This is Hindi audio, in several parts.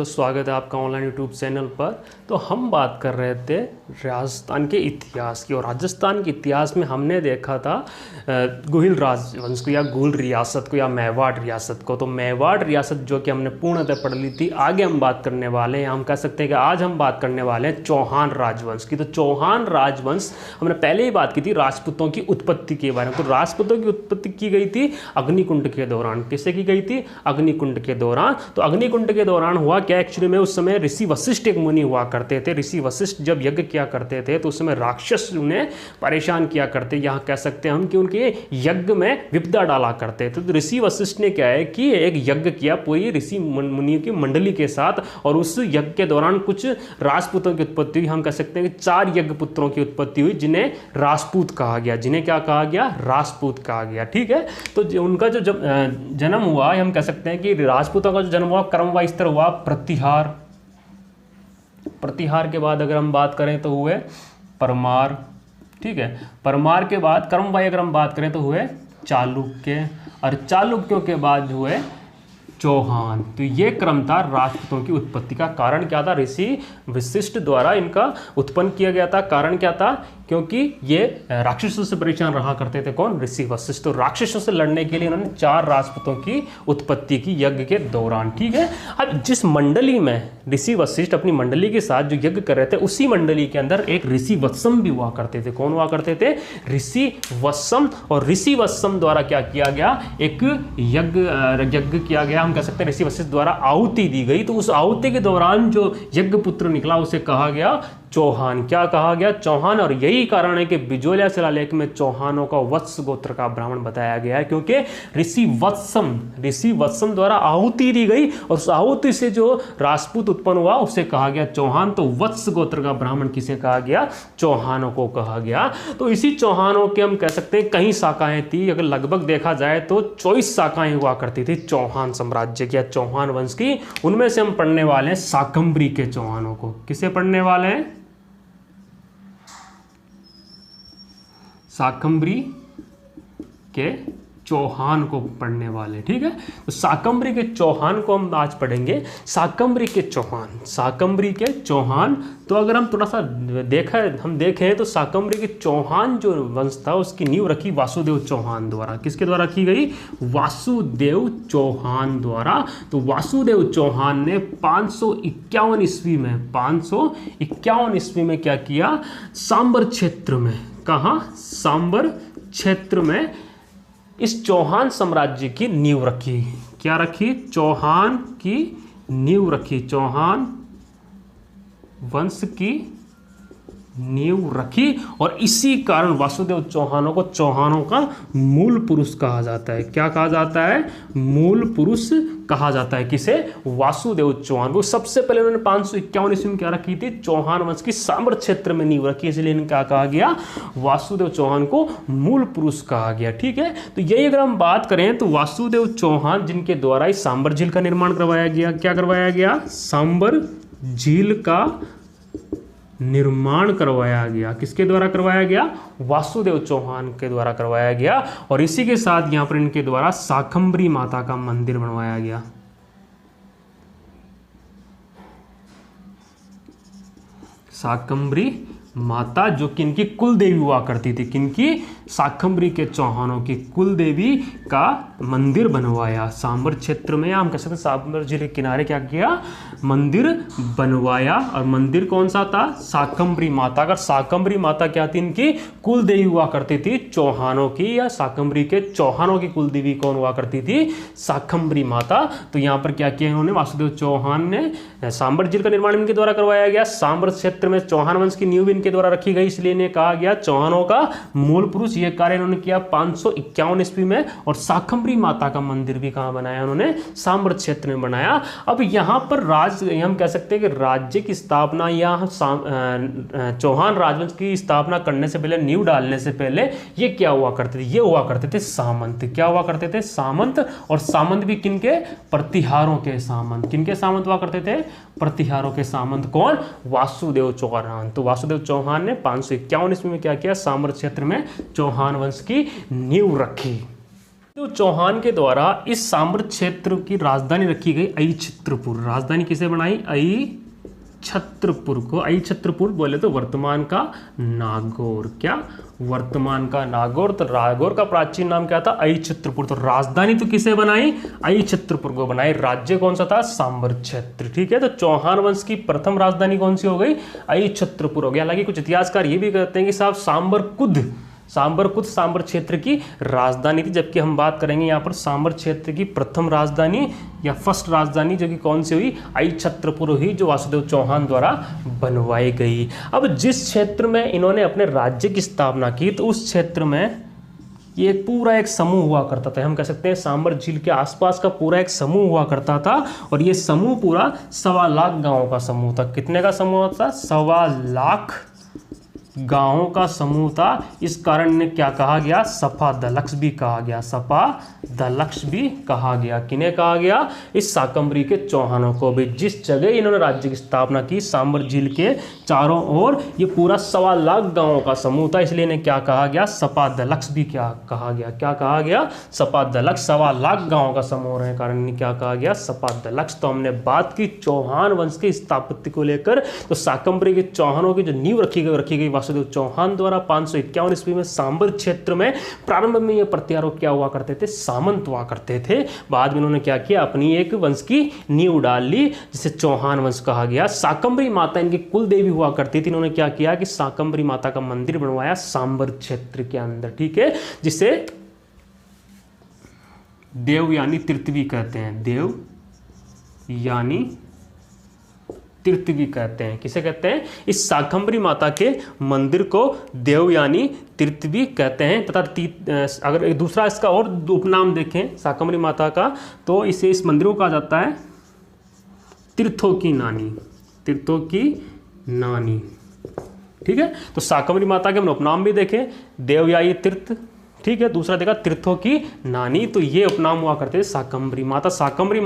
दोस्तों, स्वागत है आपका ऑनलाइन यूट्यूब चैनल पर। तो हम बात कर रहे थे राजस्थान के इतिहास की, और राजस्थान के इतिहास में हमने देखा था गुहिल राजवंश को या गुहिल रियासत को या मेवाड़ रियासत को। तो मेवाड़ रियासत जो कि हमने पूर्णतः पढ़ ली थी। आगे हम बात करने वाले हैं, हम कह सकते हैं कि आज हम बात करने वाले हैं चौहान राजवंश की। तो चौहान राजवंश हमने पहले ही बात की थी राजपूतों की उत्पत्ति के बारे में। तो राजपूतों की उत्पत्ति की गई थी अग्निकुंड के दौरान। किससे की गई थी? अग्निकुंड के दौरान। तो अग्निकुंड के दौरान हुआ क्या, एक्चुअली में उस समय ऋषि वशिष्ठ एक मुनि हुआ करते थे। ऋषि वशिष्ठ जब यज्ञ किया करते थे तो उस समय राक्षस उन्हें परेशान किया करते, यहाँ कह सकते हैं हम कि उनके यज्ञ में विपदा डाला करते थे। तो ऋषि वशिष्ठ ने क्या है कि एक यज्ञ किया पूरी ऋषि मुनियों की मंडली के साथ, और उस यज्ञ के दौरान कुछ राजपूतों की उत्पत्ति हुई। हम कह सकते हैं कि 4 यज्ञ पुत्रों की उत्पत्ति हुई, जिन्हें राजपूत कहा गया। जिन्हें क्या कहा गया? राजपूत कहा गया। ठीक है। तो उनका जो जन्म हुआ, हम कह सकते हैं कि राजपूतों का जो जन्म हुआ क्रमवार स्तर हुआ प्रतिहार। प्रतिहार के बाद अगर हम बात करें तो हुए परमार। ठीक है। परमार के बाद क्रमवार अगर हम बात करें तो हुए चालुक्य, और चालुक्यों के बाद हुए चौहान। तो ये क्रम था राजपूतों की उत्पत्ति का। कारण क्या था? ऋषि वशिष्ठ द्वारा इनका उत्पन्न किया गया था। कारण क्या था? क्योंकि ये राक्षसों से परेशान रहा करते थे। कौन? ऋषि वशिष्ठ। तो राक्षसों से लड़ने के लिए उन्होंने 4 राजपूतों की उत्पत्ति की यज्ञ के दौरान। ठीक है। अब जिस मंडली में ऋषि वशिष्ठ अपनी मंडली के साथ जो यज्ञ कर रहे थे, उसी मंडली के अंदर एक ऋषि वत्सम भी हुआ करते थे। कौन हुआ करते थे? ऋषि वत्सम। और ऋषि वत्सम द्वारा क्या किया गया? एक यज्ञ किया गया। हम कह सकते हैं ऋषि वशिष्ठ द्वारा आहुति दी गई। तो उस आहुति के दौरान जो यज्ञ पुत्र निकला उसे कहा गया चौहान। क्या कहा गया? चौहान। और यही कारण है कि बिजोलिया शिलालेख में चौहानों का वत्स गोत्र का ब्राह्मण बताया गया है, क्योंकि ऋषि वत्सम द्वारा आहुति दी गई, और उस आहुति से जो राजपूत उत्पन्न हुआ उसे कहा गया चौहान। तो वत्स गोत्र का ब्राह्मण किसे कहा गया? चौहानों को कहा गया। तो इसी चौहानों के हम कह सकते हैं कई शाखाएं थी। अगर लगभग देखा जाए तो 24 शाखाएं हुआ करती थी चौहान साम्राज्य की या चौहान वंश की। उनमें से हम पढ़ने वाले हैं शाकंभरी के चौहानों को। किसे पढ़ने वाले हैं? शाकंभरी के चौहान को पढ़ने वाले। ठीक है। तो शाकंभरी के चौहान को हम आज पढ़ेंगे। शाकंभरी के चौहान। तो अगर हम थोड़ा सा देखें तो शाकंभरी के चौहान जो वंश था उसकी नींव रखी वासुदेव चौहान द्वारा। किसके द्वारा की गई? वासुदेव चौहान द्वारा। तो वासुदेव चौहान ने 551 ईस्वी में क्या किया? सांबर क्षेत्र में। कहाँ? सांबर क्षेत्र में इस चौहान साम्राज्य की नींव रखी। क्या रखी? चौहान की नींव रखी। चौहान वंश की नींव रखी, और इसी कारण वासुदेव चौहानों को चौहानों का मूल पुरुष कहा जाता है। क्या कहा जाता है? मूल पुरुष कहा जाता है। किसे? वासुदेव चौहान। वो सबसे पहले उन्होंने 551 ईस्वी में क्या रखी थी? चौहान वंश की सांबर क्षेत्र में नींव रखी, इसलिए इन्हें क्या कहा गया? वासुदेव चौहान को मूल पुरुष कहा गया। ठीक है। तो यही अगर हम बात करें तो वासुदेव चौहान जिनके द्वारा इस सांबर झील का निर्माण करवाया गया। क्या करवाया गया? सांबर झील का निर्माण करवाया गया। किसके द्वारा करवाया गया? वासुदेव चौहान के द्वारा करवाया गया। और इसी के साथ यहां पर इनके द्वारा शाकंभरी माता का मंदिर बनवाया गया। शाकंभरी माता जो कि इनकी कुल देवी हुआ करती थी। किनकी? शाकंभरी के चौहानों की कुल देवी का मंदिर बनवाया सांबर क्षेत्र में। हम कह सकते हैं सांबर झील के किनारे क्या किया? मंदिर बनवाया। और मंदिर कौन सा था? शाकंभरी माता का। शाकंभरी माता क्या थी? इनकी कुल देवी हुआ करती थी चौहानों की, या शाकंभरी के चौहानों की कुल देवी कौन हुआ करती थी? शाकंभरी माता। तो यहाँ पर क्या किया इन्होंने? वासुदेव चौहान ने सांबर झील का निर्माण इनके द्वारा करवाया गया। सांबर क्षेत्र में चौहान वंश की नींव इनके द्वारा रखी गई, इसलिए इन्हें कहा गया चौहानों का मूल पुरुष। यह कार्य इन्होंने किया 551 ईस्वी में। और शाकंभरी माता का मंदिर भी कहां बनाया? उन्होंने सांबर क्षेत्र में बनाया। अब यहां पर हम कह सकते हैं कि राज्य की स्थापना या चौहान राजवंश की स्थापना करने से पहले, नींव डालने से पहले ये क्या हुआ करते थे? ये हुआ करते थे सामंत। क्या हुआ करते थे? सामंत। और सामंत भी किनके? प्रतिहारों के सामंत। किनके सामंत हुआ करते थे? प्रतिहारों के सामंत। कौन? वासुदेव चौहान। तो वासुदेव चौहान ने 551 ईस्वी में क्या किया? सांबर क्षेत्र में चौहान वंश की नींव रखी। तो चौहान के द्वारा इस सांबर क्षेत्र की राजधानी रखी गई अहिछत्रपुर। राजधानी किसे बनाई? अहिछत्रपुर को। अहिछत्रपुर बोले तो वर्तमान का नागौर। क्या? वर्तमान का नागौर। तो नागौर का प्राचीन नाम क्या था? अहिछत्रपुर। तो राजधानी तो किसे बनाई? अहिछत्रपुर को बनाई। राज्य कौन सा था? सांबर क्षेत्र। ठीक है, तो चौहान वंश की प्रथम राजधानी कौन सी हो गई? अहिछत्रपुर हो गया। हालांकि कुछ इतिहासकार ये भी कहते हैं कि साहब सांबर सांबर क्षेत्र की राजधानी थी, जबकि हम बात करेंगे यहाँ पर सांबर क्षेत्र की प्रथम राजधानी या फर्स्ट राजधानी जो कि कौन सी हुई? अहिछत्रपुर हुई, जो वासुदेव चौहान द्वारा बनवाई गई। अब जिस क्षेत्र में इन्होंने अपने राज्य की स्थापना की, तो उस क्षेत्र में ये पूरा एक समूह हुआ करता था। हम कह सकते हैं सांबर झील के आसपास का पूरा एक समूह हुआ करता था, और ये समूह पूरा 1.25 लाख गाँवों का समूह था। कितने का समूह था? 1.25 लाख गांवों का समूह था। इस कारण ने क्या कहा गया? सपादलक्ष भी कहा गया। सपादलक्ष भी कहा गया। किन्हें कहा गया? इस शाकंभरी के चौहानों को भी। जिस जगह इन्होंने राज्य की स्थापना की, सांबर झील के चारों ओर ये पूरा 1.25 लाख गांवों का समूह था, इसलिए इन्हें क्या कहा गया? सपादलक्ष भी क्या कहा गया? क्या कहा गया? सपादलक्ष। 1.25 लाख गांवों का समूह रहने कारण क्या कहा गया? सपादलक्ष। तो हमने बात की चौहान वंश की स्थापत्ति को लेकर। तो शाकंभरी के चौहानों की जो नींव रखी गई वासुदेव चौहान द्वारा 551 ईस्वी में सांबर क्षेत्र में। प्रारंभ में ये प्रतिहारों क्या हुआ करते थे? सामंत हुआ करते थे। बाद में उन्होंने क्या किया? अपनी एक वंश की नींव डाल ली, जिसे चौहान वंश कहा गया। शाकंभरी माता इनकी कुल देवी हुआ करती थी। इन्होंने क्या किया कि शाकंभरी माता का मंदिर बनवाया सांबर क्षेत्र के अंदर। ठीक है, जिसे देव यानी तीर्थवी कहते हैं। देव यानी तीर्थवी कहते हैं। किसे कहते हैं? इस शाकंभरी माता के मंदिर को देव यानी तीर्थवी कहते हैं। तथा अगर एक दूसरा इसका और उपनाम देखें शाकंभरी माता का, तो इसे इस मंदिर को कहा जाता है तीर्थों की नानी। तीर्थों की नानी। ठीक है, तो शाकंभरी माता के हम उपनाम भी देखें, देवयायी तीर्थ। ठीक है, दूसरा देखा तीर्थों की नानी। तो ये उपनाम हुआ करते थे शाकंभरी माता। शाकंभरी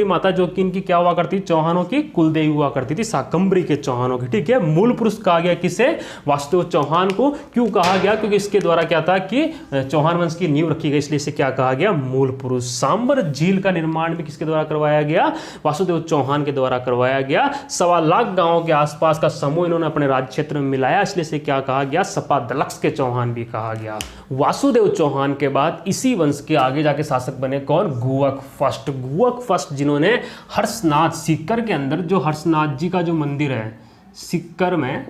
माता जो कि इनकी क्या हुआ करती? चौहानों की कुल देवी हुआ करती थी, शाकंभरी के चौहानों की। ठीक है, मूल पुरुष कहा गया किसे? वासुदेव चौहान को। क्यों कहा गया? क्योंकि इसके द्वारा क्या था कि चौहान वंश की नींव रखी गई, इसलिए इसे क्या कहा गया? मूल पुरुष। सांबर झील का निर्माण भी किसके द्वारा करवाया गया? वासुदेव चौहान के द्वारा करवाया गया। 1.25 लाख गांवों के आसपास का समूह इन्होंने अपने राज्य क्षेत्र में मिलाया, इसलिए इसे क्या कहा गया? सपादलक्ष के चौहान भी कहा गया। वासुदेव चौहान के बाद इसी वंश के आगे जाके शासक बने कौन? गुवक फर्स्ट। गुवक फर्स्ट, जिन्होंने हर्षनाथ, सीकर के अंदर जो हर्षनाथ जी का जो मंदिर है, सीकर में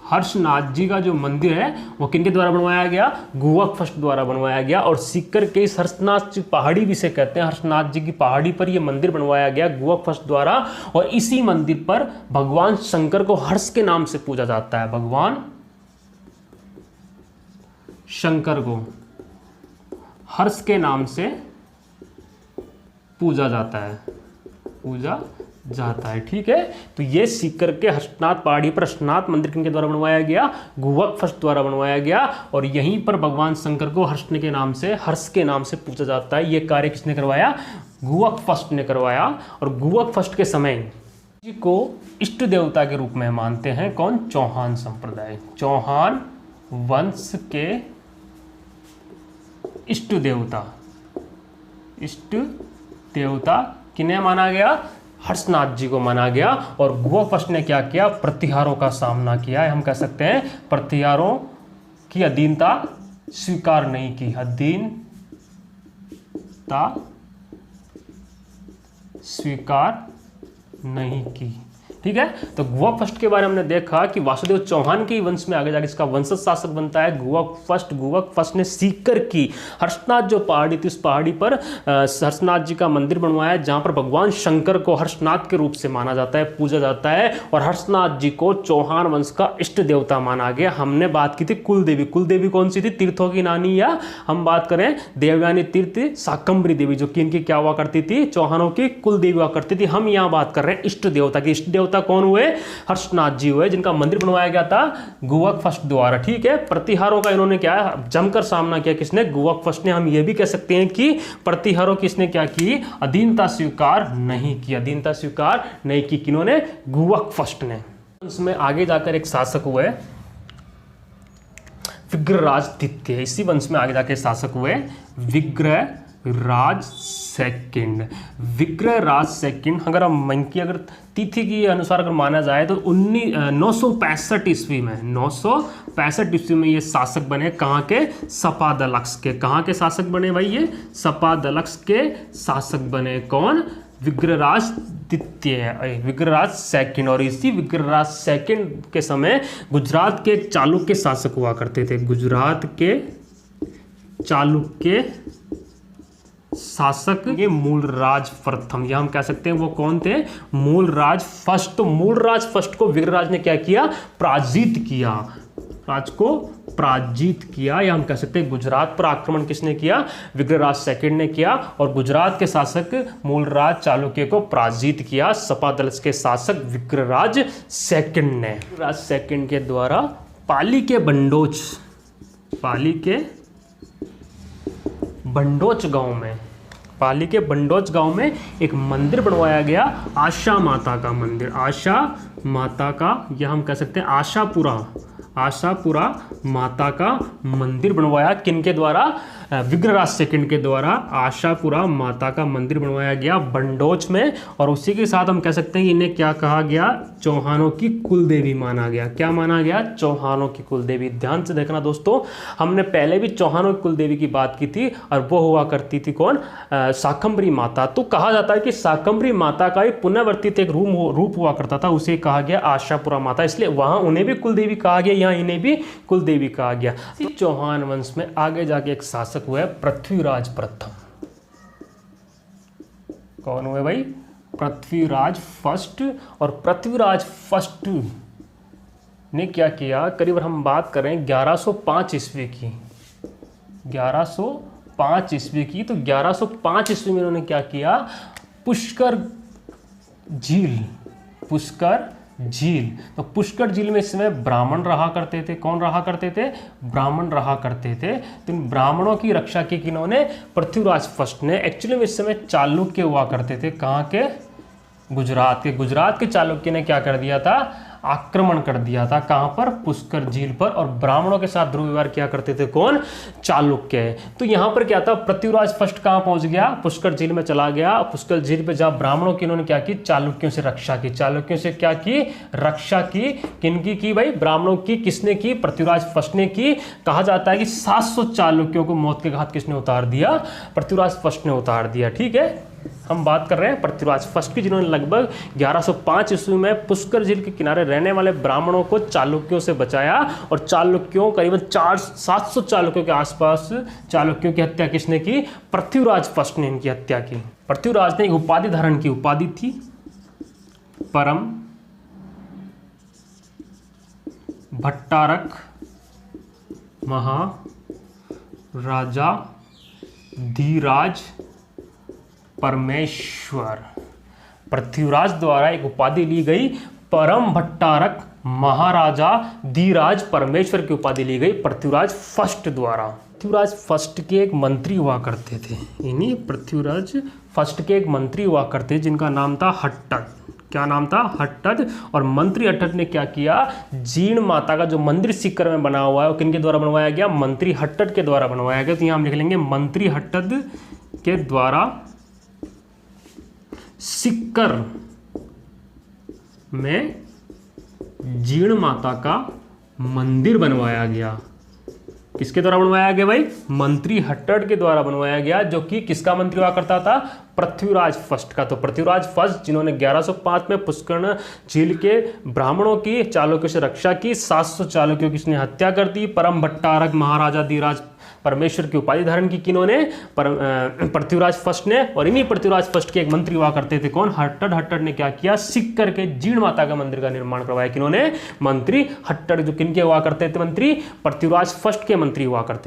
हर्षनाथ जी का जो मंदिर है वो किनके द्वारा बनवाया गया? गुवक फर्स्ट द्वारा बनवाया गया। और सीकर के इस हर्षनाथ जी पहाड़ी भी से कहते हैं, हर्षनाथ जी की पहाड़ी पर यह मंदिर बनवाया गया गुवक फर्स्ट द्वारा। और इसी मंदिर पर भगवान शंकर को हर्ष के नाम से पूजा जाता है। भगवान शंकर को हर्ष के नाम से पूजा जाता है। ठीक है, तो ये सीकर के हर्षनाथ पहाड़ी पर हर्षनाथ मंदिर किनके द्वारा बनवाया गया? गुवक फर्स्ट द्वारा बनवाया गया। और यहीं पर भगवान शंकर को हर्ष के नाम से पूजा जाता है। ये कार्य किसने करवाया? गुवक फर्स्ट ने करवाया। और गुवक फर्स्ट के समय जी को इष्ट देवता के रूप में मानते हैं कौन? चौहान संप्रदाय। चौहान वंश के इष्ट देवता किन्हें माना गया? हर्षनाथ जी को माना गया। और गुवक फर्स्ट ने क्या किया? प्रतिहारों का सामना किया है। हम कह सकते हैं प्रतिहारों की अधीनता स्वीकार नहीं की। अधीनता स्वीकार नहीं की। ठीक है, तो गुवक फर्स्ट के बारे में हमने देखा कि वासुदेव चौहान के वंश में आगे जाके इसका वंशज शासक बनता है गुवक फर्स्ट ने सीकर की हर्षनाथ जो पहाड़ी थी, उस पहाड़ी पर हर्षनाथ जी का मंदिर बनवाया, जहां पर भगवान शंकर को हर्षनाथ के रूप से माना जाता है, पूजा जाता है। और हर्षनाथ जी को चौहान वंश का इष्ट देवता माना गया। हमने बात की थी कुल देवी कौन सी थी? तीर्थों की नानी, या हम बात करें देवयानी तीर्थ शाकंभरी देवी, जो कि इनकी क्या हुआ करती थी? चौहानों की कुल देवी हुआ करती थी। हम यहाँ बात कर रहे हैं इष्ट देवता की। इष्ट देवता कौन हुए? हर्षनाथ जी हुए, जिनका मंदिर बनवाया गया था गुवक फर्स्ट द्वारा। ठीक है, प्रतिहारों का इन्होंने क्या जमकर सामना किया। किसने? गुवक फर्स्ट ने। हम ये भी कह सकते हैं कि प्रतिहारों किसने क्या की? अधीनता स्वीकार नहीं की। किन्होंने? गुवक फर्स्ट ने। इसमें आगे जाकर एक शासक हुए विग्रहराज द्वितीय, इसी वंश में आगे जाके शासक हुए विग्रहराज सेकंड। विग्रहराज सेकंड अगर हम इनकी अगर तिथि के अनुसार अगर माना जाए तो 965 ईस्वी में 965 ईस्वी में ये शासक बने। कहाँ के? सपादलक्ष के। कहाँ के शासक बने भाई? ये सपादलक्ष के शासक बने। कौन? विग्रहराज द्वितीय, विग्रहराज सेकंड। और इसी विग्रहराज सेकंड के समय गुजरात के चालुक्य शासक हुआ करते थे। गुजरात के चालुक्य शासक ये मूलराज प्रथम, या हम कह सकते हैं वो कौन थे? मूलराज फर्स्ट। तो मूलराज फर्स्ट को विग्रहराज ने क्या किया? पराजित किया। राज को पराजित किया, या हम कह सकते हैं गुजरात पर आक्रमण किसने किया? विग्रहराज सेकंड ने किया। और गुजरात के शासक मूलराज चालुक्य को पराजित किया सपादलक्ष के शासक विग्रहराज सेकंड ने। विग्रहराज सेकंड के द्वारा पाली के बंडोच गांव में एक मंदिर बनवाया गया, आशा माता का मंदिर। आशा माता का, या हम कह सकते हैं आशापुरा माता का मंदिर बनवाया। किनके द्वारा? विग्रहराज सेकंड के द्वारा आशापुरा माता का मंदिर बनवाया गया बंडोच में। और उसी के साथ हम कह सकते हैं इन्हें क्या कहा गया? चौहानों की कुलदेवी माना गया। क्या माना गया? चौहानों की कुलदेवी। ध्यान से देखना दोस्तों, हमने पहले भी चौहानों की कुलदेवी की बात की थी, और वो हुआ करती थी कौन? शाकंभरी माता। तो कहा जाता है कि शाकंभरी माता का एक पुनर्वर्तित एक रूप हुआ करता था, उसे कहा गया आशापुरा माता। इसलिए वहां उन्हें भी कुलदेवी कहा गया, यहाँ इन्हें भी कुलदेवी कहा गया। चौहान वंश में आगे जाके एक शासक हुआ है पृथ्वीराज प्रथम। कौन हुए भाई? पृथ्वीराज फर्स्ट। और पृथ्वीराज फर्स्ट ने क्या किया? करीब हम बात करें 1105 ईस्वी की, 1105 ईस्वी की। तो 1105 ईस्वी में उन्होंने क्या किया? पुष्कर झील। तो पुष्कर झील में इस समय ब्राह्मण रहा करते थे। कौन रहा करते थे? ब्राह्मण रहा करते थे। तो इन ब्राह्मणों की रक्षा की किन्होंने? पृथ्वीराज फर्स्ट ने। एक्चुअली में इस समय चालुक्य हुआ करते थे। कहाँ के? गुजरात के चालुक्य ने क्या कर दिया था? आक्रमण कर दिया था। कहां पर? पुष्कर झील पर। और ब्राह्मणों के साथ दुर्व्यवहार किया करते थे। कौन? चालुक्य। तो यहां पर क्या था? पृथ्वीराज फर्स्ट कहां पहुंच गया? पुष्कर झील में चला गया। पुष्कर झील पे जहां ब्राह्मणों की इन्होंने क्या की? चालुक्यों से रक्षा की। चालुक्यों से क्या की? रक्षा की। किनकी की भाई? ब्राह्मणों की। किसने की? पृथ्वीराज फर्स्ट ने की। कहा जाता है कि 700 चालुक्यों को मौत के घाट किसने उतार दिया? पृथ्वीराज फर्स्ट ने उतार दिया। ठीक है, हम बात कर रहे हैं पृथ्वीराज फर्स्ट की, जिन्होंने लगभग 1105 ईस्वी में पुष्कर झील के किनारे रहने वाले ब्राह्मणों को चालुक्यों से बचाया। और चालुक्यों करीबन 700 चालुक्यों के आसपास चालुक्यों की हत्या किसने की? पृथ्वीराज फर्स्ट ने इनकी हत्या की। पृथ्वीराज ने एक उपाधि धारण की, उपाधि थी परम भट्टारक महाराजा धीराज परमेश्वर। पृथ्वीराज द्वारा एक उपाधि ली गई, परम भट्टारक महाराजा धीराज परमेश्वर की उपाधि ली गई पृथ्वीराज फर्स्ट द्वारा। पृथ्वीराज फर्स्ट के एक मंत्री हुआ करते थे। इन्हीं पृथ्वीराज फर्स्ट के एक मंत्री हुआ करते जिनका नाम था हट्टद। क्या नाम था? हट्टद। और मंत्री हट्टद ने क्या किया? जीर्ण माता का जो मंदिर सीकर में बना हुआ है, वो किनके द्वारा बनवाया गया? मंत्री हट्टद के द्वारा बनवाया गया। तो यहाँ हम लिख लेंगे मंत्री हट्टद के द्वारा सीकर में जीर्ण माता का मंदिर बनवाया गया। किसके द्वारा बनवाया गया भाई? मंत्री हट्टद के द्वारा बनवाया गया, जो कि किसका मंत्री हुआ करता था? पृथ्वीराज फर्स्ट का। तो पृथ्वीराज फर्स्ट जिन्होंने 1105 में पुष्कर झील के ब्राह्मणों की चालुक्यों से रक्षा की, 700 चालुक्यों की इसने हत्या कर दी, परम भट्टारक महाराजा धीराज परमेश्वर की उपाधि धारण की किन्होंने? पृथ्वीराज फर्स्ट ने। और इन्हीं पृथ्वीराज फर्स्ट के एक मंत्री हुआ करते थे। कौन? हट्टद। हट्टद ने क्या किया? सीख करके जीर्ण माता का मंदिर का निर्माण करवाया। किन्होंने? मंत्री हट्टद। जो किनके हुआ करते थे मंत्री? पृथ्वीराज फर्स्ट के मंत्री हुआ करते थे।